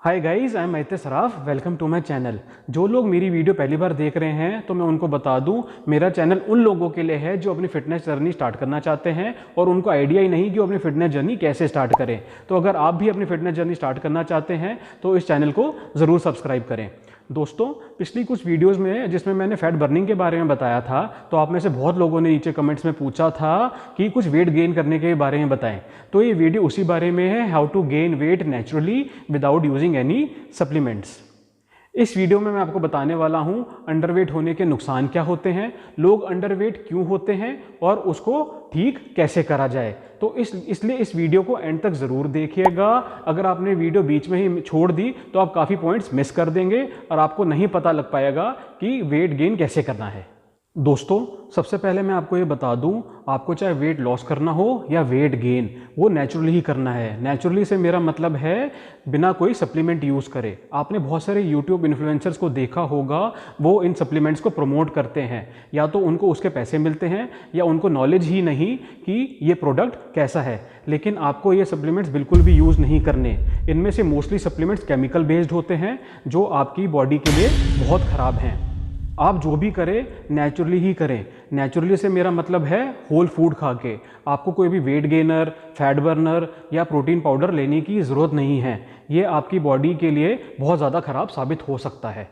Hi guys, I am Maitey Saraf. Welcome to my channel. जो लोग मेरी वीडियो पहली बार देख रहे हैं तो मैं उनको बता दूं, मेरा चैनल उन लोगों के लिए है जो अपनी फिटनेस जर्नी स्टार्ट करना चाहते हैं और उनको आइडिया ही नहीं कि वो अपनी फिटनेस जर्नी कैसे स्टार्ट करें। तो अगर आप भी अपनी फिटनेस जर्नी स्टार्ट करना चाहते हैं तो इस चैनल को ज़रूर सब्सक्राइब करें। दोस्तों, पिछली कुछ वीडियोस में जिसमें मैंने फैट बर्निंग के बारे में बताया था, तो आप में से बहुत लोगों ने नीचे कमेंट्स में पूछा था कि कुछ वेट गेन करने के बारे में बताएं। तो ये वीडियो उसी बारे में है, how to gain weight naturally without using any supplements. इस वीडियो में मैं आपको बताने वाला हूं अंडरवेट होने के नुकसान क्या होते हैं, लोग अंडरवेट क्यों होते हैं और उसको ठीक कैसे करा जाए। तो इसलिए इस वीडियो को एंड तक ज़रूर देखिएगा। अगर आपने वीडियो बीच में ही छोड़ दी तो आप काफ़ी पॉइंट्स मिस कर देंगे और आपको नहीं पता लग पाएगा कि वेट गेन कैसे करना है। दोस्तों, सबसे पहले मैं आपको ये बता दूं, आपको चाहे वेट लॉस करना हो या वेट गेन, वो नेचुरली ही करना है। नेचुरली से मेरा मतलब है बिना कोई सप्लीमेंट यूज़ करे। आपने बहुत सारे यूट्यूब इन्फ्लुएंसर्स को देखा होगा, वो इन सप्लीमेंट्स को प्रमोट करते हैं, या तो उनको उसके पैसे मिलते हैं या उनको नॉलेज ही नहीं कि ये प्रोडक्ट कैसा है। लेकिन आपको ये सप्लीमेंट्स बिल्कुल भी यूज़ नहीं करने। इनमें से मोस्टली सप्लीमेंट्स केमिकल बेस्ड होते हैं जो आपकी बॉडी के लिए बहुत ख़राब हैं। आप जो भी करें नेचुरली ही करें। नेचुरली से मेरा मतलब है होल फूड खा के। आपको कोई भी वेट गेनर, फैट बर्नर या प्रोटीन पाउडर लेने की ज़रूरत नहीं है। ये आपकी बॉडी के लिए बहुत ज़्यादा ख़राब साबित हो सकता है।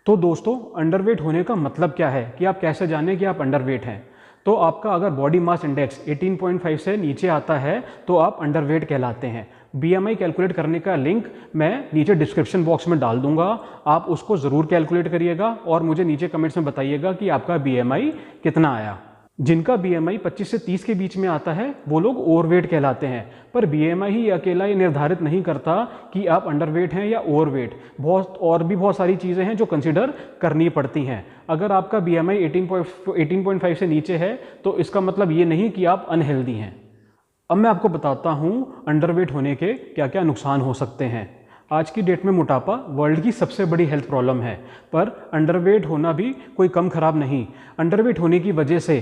तो दोस्तों, अंडरवेट होने का मतलब क्या है कि आप कैसे जानें कि आप अंडरवेट हैं। तो आपका अगर बॉडी मास इंडेक्स 18.5 से नीचे आता है तो आप अंडरवेट कहलाते हैं। BMI कैलकुलेट करने का लिंक मैं नीचे डिस्क्रिप्शन बॉक्स में डाल दूंगा, आप उसको ज़रूर कैलकुलेट करिएगा और मुझे नीचे कमेंट्स में बताइएगा कि आपका BMI कितना आया। जिनका BMI 25 से 30 के बीच में आता है वो लोग ओवरवेट कहलाते हैं। पर BMI ही अकेला ये निर्धारित नहीं करता कि आप अंडरवेट हैं या ओवरवेट। बहुत सारी चीज़ें हैं जो कंसिडर करनी पड़ती हैं। अगर आपका BMI 18.5 से नीचे है तो इसका मतलब ये नहीं कि आप अनहेल्दी हैं। अब मैं आपको बताता हूँ अंडरवेट होने के क्या क्या नुकसान हो सकते हैं। आज की डेट में मोटापा वर्ल्ड की सबसे बड़ी हेल्थ प्रॉब्लम है, पर अंडरवेट होना भी कोई कम खराब नहीं। अंडरवेट होने की वजह से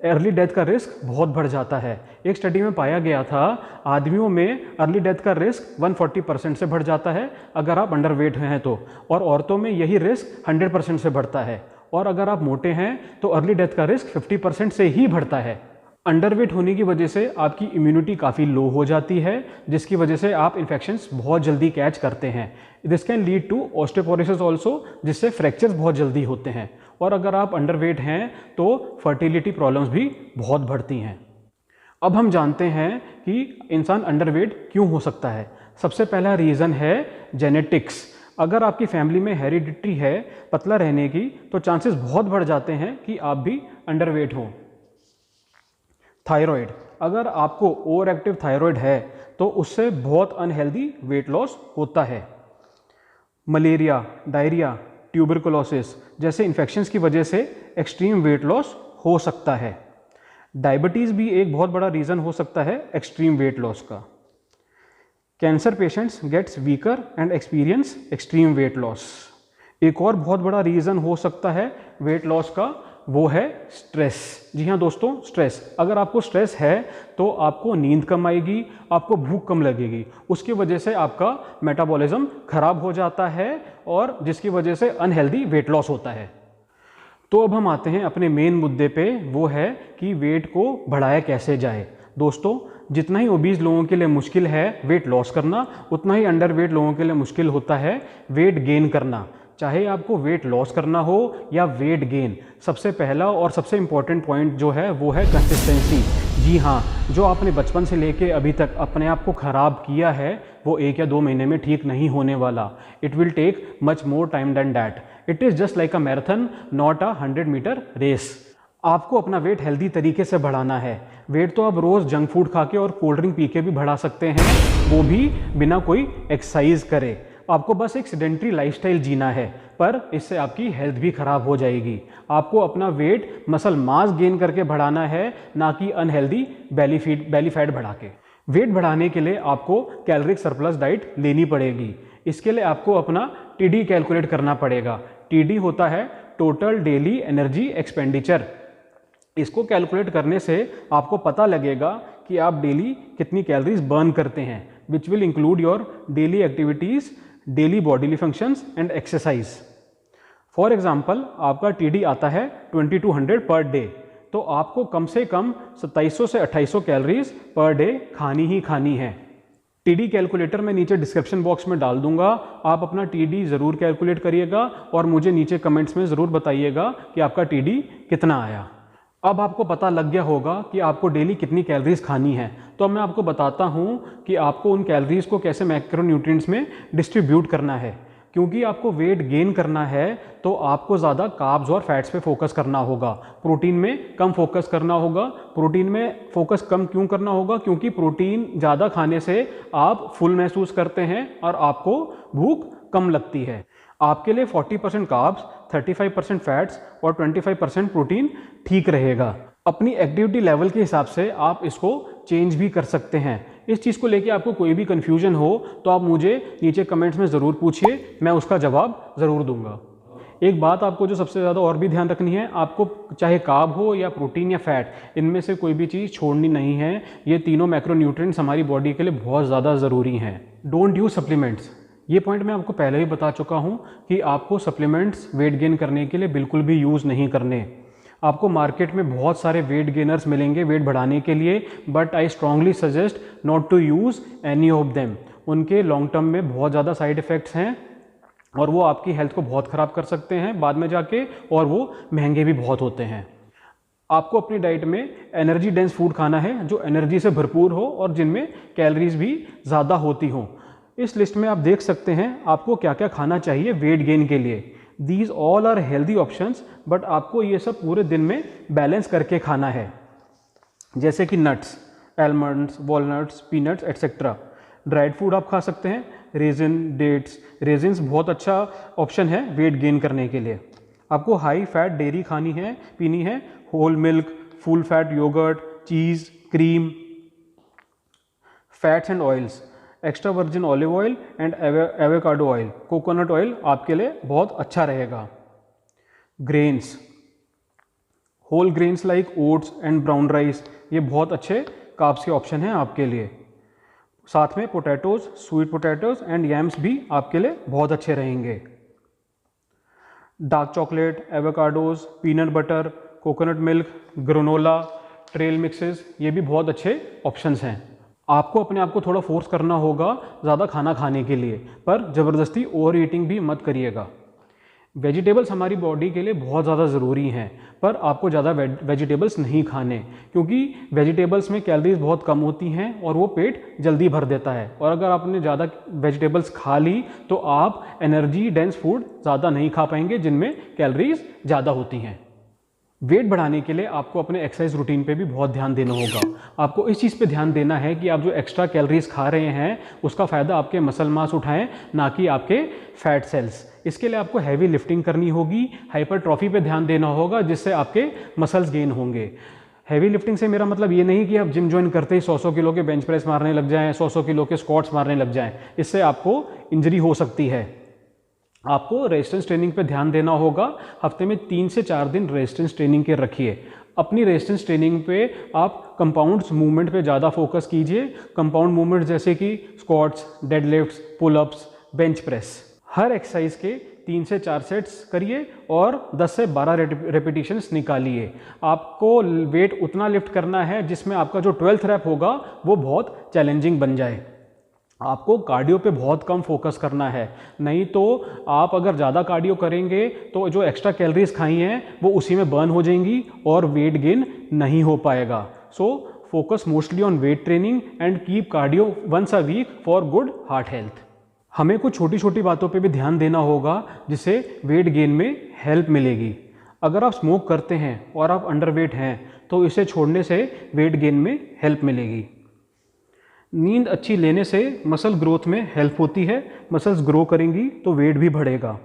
अर्ली डेथ का रिस्क बहुत बढ़ जाता है। एक स्टडी में पाया गया था, आदमियों में अर्ली डेथ का रिस्क 140% से बढ़ जाता है अगर आप अंडरवेट हैं तो, और औरतों में यही रिस्क 100% से बढ़ता है। और अगर आप मोटे हैं तो अर्ली डेथ का रिस्क 50% से ही बढ़ता है। अंडरवेट होने की वजह से आपकी इम्यूनिटी काफ़ी लो हो जाती है, जिसकी वजह से आप इन्फेक्शंस बहुत जल्दी कैच करते हैं। This can lead to osteoporosis also, जिससे फ्रैक्चर्स बहुत जल्दी होते हैं। और अगर आप अंडरवेट हैं तो फर्टिलिटी प्रॉब्लम्स भी बहुत बढ़ती हैं। अब हम जानते हैं कि इंसान अंडरवेट क्यों हो सकता है। सबसे पहला रीज़न है जेनेटिक्स। अगर आपकी फैमिली में हेरिडिटी है पतला रहने की, तो चांसेस बहुत बढ़ जाते हैं कि आप भी अंडरवेट हों। थायराइड, अगर आपको ओवर एक्टिव थायराइड है तो उससे बहुत अनहेल्दी वेट लॉस होता है। मलेरिया, डायरिया, ट्यूबरकुलोसिस जैसे इन्फेक्शंस की वजह से एक्सट्रीम वेट लॉस हो सकता है। डायबिटीज़ भी एक बहुत बड़ा रीज़न हो सकता है एक्सट्रीम वेट लॉस का। Cancer patients gets weaker and experience extreme weight loss. एक और बहुत बड़ा रीज़न हो सकता है वेट लॉस का, वो है स्ट्रेस। जी हाँ दोस्तों, स्ट्रेस। अगर आपको स्ट्रेस है तो आपको नींद कम आएगी, आपको भूख कम लगेगी, उसकी वजह से आपका मेटाबॉलिज्म खराब हो जाता है और जिसकी वजह से अनहेल्दी वेट लॉस होता है। तो अब हम आते हैं अपने मेन मुद्दे पे, वो है कि वेट को बढ़ाया कैसे जाए। दोस्तों, जितना ही ओबीज लोगों के लिए मुश्किल है वेट लॉस करना, उतना ही अंडरवेट लोगों के लिए मुश्किल होता है वेट गेन करना। चाहे आपको वेट लॉस करना हो या वेट गेन, सबसे पहला और सबसे इम्पॉर्टेंट पॉइंट जो है वो है कंसिस्टेंसी। जी हाँ, जो आपने बचपन से लेके अभी तक अपने आप को ख़राब किया है वो 1 या 2 महीने में ठीक नहीं होने वाला। It will take much more time than that. It is just like a marathon, not a 100 metre race. आपको अपना वेट हेल्दी तरीके से बढ़ाना है। वेट तो आप रोज़ जंक फूड खा के और कोल्ड ड्रिंक पी के भी बढ़ा सकते हैं, वो भी बिना कोई एक्सरसाइज करे। आपको बस एक सेडेंट्री लाइफस्टाइल जीना है, पर इससे आपकी हेल्थ भी खराब हो जाएगी। आपको अपना वेट मसल मास गेन करके बढ़ाना है, ना कि अनहेल्दी बेली फैट बढ़ा के। वेट बढ़ाने के लिए आपको कैलोरिक सरप्लस डाइट लेनी पड़ेगी। इसके लिए आपको अपना TD कैलकुलेट करना पड़ेगा। TD होता है टोटल डेली एनर्जी एक्सपेंडिचर। इसको कैलकुलेट करने से आपको पता लगेगा कि आप डेली कितनी कैलोरीज बर्न करते हैं। Which will include your daily activities, daily bodily functions and exercise. For example, आपका TD आता है 2200 पर डे, तो आपको कम से कम 2700 से 2800 कैलोरीज पर डे खानी ही खानी है। TD कैलकुलेटर मैं नीचे डिस्क्रिप्शन बॉक्स में डाल दूंगा, आप अपना TD ज़रूर कैलकुलेट करिएगा और मुझे नीचे कमेंट्स में ज़रूर बताइएगा कि आपका TD कितना आया। अब आपको पता लग गया होगा कि आपको डेली कितनी कैलोरीज खानी है, तो अब मैं आपको बताता हूँ कि आपको उन कैलोरीज को कैसे मैक्रोन्यूट्रिएंट्स में डिस्ट्रीब्यूट करना है। क्योंकि आपको वेट गेन करना है तो आपको ज़्यादा कार्ब्स और फैट्स पे फोकस करना होगा, प्रोटीन में कम फोकस करना होगा। प्रोटीन में फोकस कम क्यों करना होगा? क्योंकि प्रोटीन ज़्यादा खाने से आप फुल महसूस करते हैं और आपको भूख कम लगती है। आपके लिए 40% कार्ब्स, 35% फैट्स और 25% प्रोटीन ठीक रहेगा। अपनी एक्टिविटी लेवल के हिसाब से आप इसको चेंज भी कर सकते हैं। इस चीज़ को लेके आपको कोई भी कन्फ्यूजन हो तो आप मुझे नीचे कमेंट्स में ज़रूर पूछिए, मैं उसका जवाब ज़रूर दूंगा। एक बात आपको जो सबसे ज़्यादा और भी ध्यान रखनी है, आपको चाहे कार्ब हो या प्रोटीन या फैट, इनमें से कोई भी चीज़ छोड़नी नहीं है। ये तीनों मैक्रोन्यूट्रिएंट्स हमारी बॉडी के लिए बहुत ज़्यादा ज़रूरी हैं। डोंट यूज सप्लीमेंट्स, ये पॉइंट मैं आपको पहले ही बता चुका हूँ कि आपको सप्लीमेंट्स वेट गेन करने के लिए बिल्कुल भी यूज़ नहीं करने। आपको मार्केट में बहुत सारे वेट गेनर्स मिलेंगे वेट बढ़ाने के लिए, but I strongly suggest not to use any of them. उनके लॉन्ग टर्म में बहुत ज़्यादा साइड इफ़ेक्ट्स हैं और वो आपकी हेल्थ को बहुत ख़राब कर सकते हैं बाद में जाके, और वो महंगे भी बहुत होते हैं। आपको अपनी डाइट में एनर्जी डेंस फूड खाना है जो एनर्जी से भरपूर हो और जिनमें कैलोरीज भी ज़्यादा होती हों। इस लिस्ट में आप देख सकते हैं आपको क्या क्या खाना चाहिए वेट गेन के लिए। These all are healthy options, but आपको ये सब पूरे दिन में बैलेंस करके खाना है। जैसे कि nuts, almonds, walnuts, peanuts etcetera. Dried food आप खा सकते हैं, रेजिन, डेट्स। रेजिन्स बहुत अच्छा ऑप्शन है वेट गेन करने के लिए। आपको हाई फैट डेयरी खानी है, पीनी है, whole milk, full fat yoghurt, cheese, cream. Fats and oils, extra virgin olive oil and avocado oil, coconut oil आपके लिए बहुत अच्छा रहेगा। Grains, whole grains like oats and brown rice, ये बहुत अच्छे कार्ब्स के ऑप्शन हैं आपके लिए। साथ में पोटैटोज, स्वीट पोटैटोज एंड यैम्स भी आपके लिए बहुत अच्छे रहेंगे। Dark chocolate, avocados, peanut butter, coconut milk, granola, trail mixes, ये भी बहुत अच्छे ऑप्शंस हैं। आपको अपने आप को थोड़ा फोर्स करना होगा ज़्यादा खाना खाने के लिए, पर ज़बरदस्ती ओवर ईटिंग भी मत करिएगा। वेजिटेबल्स हमारी बॉडी के लिए बहुत ज़्यादा ज़रूरी हैं, पर आपको ज़्यादा वेजिटेबल्स नहीं खाने, क्योंकि वेजिटेबल्स में कैलोरीज बहुत कम होती हैं और वो पेट जल्दी भर देता है। और अगर आपने ज़्यादा वेजिटेबल्स खा ली तो आप एनर्जी डेंस फूड ज़्यादा नहीं खा पाएंगे जिनमें कैलोरीज ज़्यादा होती हैं। वेट बढ़ाने के लिए आपको अपने एक्सरसाइज रूटीन पे भी बहुत ध्यान देना होगा। आपको इस चीज़ पे ध्यान देना है कि आप जो एक्स्ट्रा कैलोरीज खा रहे हैं उसका फ़ायदा आपके मसल मास उठाएं, ना कि आपके फैट सेल्स। इसके लिए आपको हैवी लिफ्टिंग करनी होगी, हाइपरट्रॉफी पे ध्यान देना होगा जिससे आपके मसल्स गेन होंगे। हैवी लिफ्टिंग से मेरा मतलब ये नहीं कि आप जिम ज्वाइन करते ही 100 किलो के बेंच प्रेस मारने लग जाएँ, 100 किलो के स्क्वाट्स मारने लग जाएँ, इससे आपको इंजरी हो सकती है। आपको रेजिस्टेंस ट्रेनिंग पे ध्यान देना होगा। हफ्ते में 3 से 4 दिन रेजिस्टेंस ट्रेनिंग के रखिए। अपनी रेजिस्टेंस ट्रेनिंग पे आप कंपाउंड्स मूवमेंट पे ज़्यादा फोकस कीजिए। कंपाउंड मूवमेंट जैसे कि squats, deadlifts, pullups, bench press. हर एक्सरसाइज के 3 से 4 सेट्स करिए और 10 से 12 रेपिटेशंस निकालिए। आपको वेट उतना लिफ्ट करना है जिसमें आपका जो 12th रैप होगा वो बहुत चैलेंजिंग बन जाए। आपको कार्डियो पे बहुत कम फोकस करना है, नहीं तो आप अगर ज़्यादा कार्डियो करेंगे तो जो एक्स्ट्रा कैलोरीज खाई हैं वो उसी में बर्न हो जाएंगी और वेट गेन नहीं हो पाएगा। So focus mostly on weight training and keep cardio once a week for good heart health. हमें कुछ छोटी छोटी बातों पे भी ध्यान देना होगा जिससे वेट गेन में हेल्प मिलेगी। अगर आप स्मोक करते हैं और आप अंडरवेट हैं तो इसे छोड़ने से वेट गेन में हेल्प मिलेगी। नींद अच्छी लेने से मसल ग्रोथ में हेल्प होती है, मसल्स ग्रो करेंगी तो वेट भी बढ़ेगा।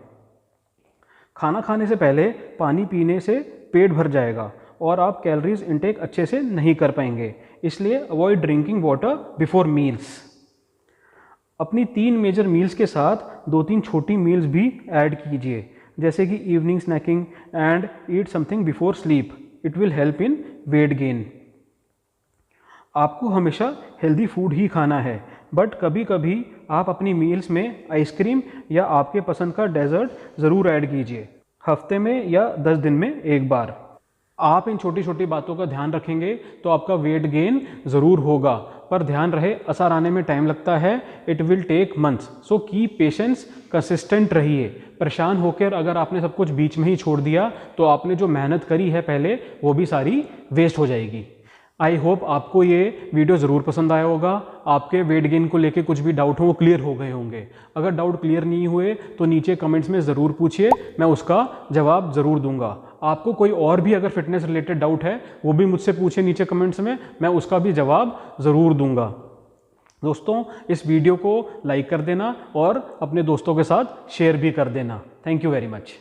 खाना खाने से पहले पानी पीने से पेट भर जाएगा और आप कैलोरीज इंटेक अच्छे से नहीं कर पाएंगे, इसलिए avoid drinking water before meals. अपनी 3 मेजर मील्स के साथ 2-3 छोटी मील्स भी ऐड कीजिए, जैसे कि evening snacking and eat something before sleep. It will help in weight gain. आपको हमेशा हेल्दी फूड ही खाना है, बट कभी कभी आप अपनी मील्स में आइसक्रीम या आपके पसंद का डेजर्ट ज़रूर ऐड कीजिए, हफ्ते में या 10 दिन में एक बार। आप इन छोटी छोटी बातों का ध्यान रखेंगे तो आपका वेट गेन ज़रूर होगा, पर ध्यान रहे असर आने में टाइम लगता है। It will take months, so keep patience, consistent रहिए। परेशान होकर अगर आपने सब कुछ बीच में ही छोड़ दिया तो आपने जो मेहनत करी है पहले वो भी सारी वेस्ट हो जाएगी। आई होप आपको ये वीडियो ज़रूर पसंद आया होगा। आपके वेट गेन को लेके कुछ भी डाउट हो वो क्लियर हो गए होंगे। अगर डाउट क्लियर नहीं हुए तो नीचे कमेंट्स में ज़रूर पूछिए, मैं उसका जवाब ज़रूर दूंगा। आपको कोई और भी अगर फिटनेस रिलेटेड डाउट है वो भी मुझसे पूछे नीचे कमेंट्स में, मैं उसका भी जवाब ज़रूर दूंगा। दोस्तों, इस वीडियो को लाइक कर देना और अपने दोस्तों के साथ शेयर भी कर देना। Thank you very much.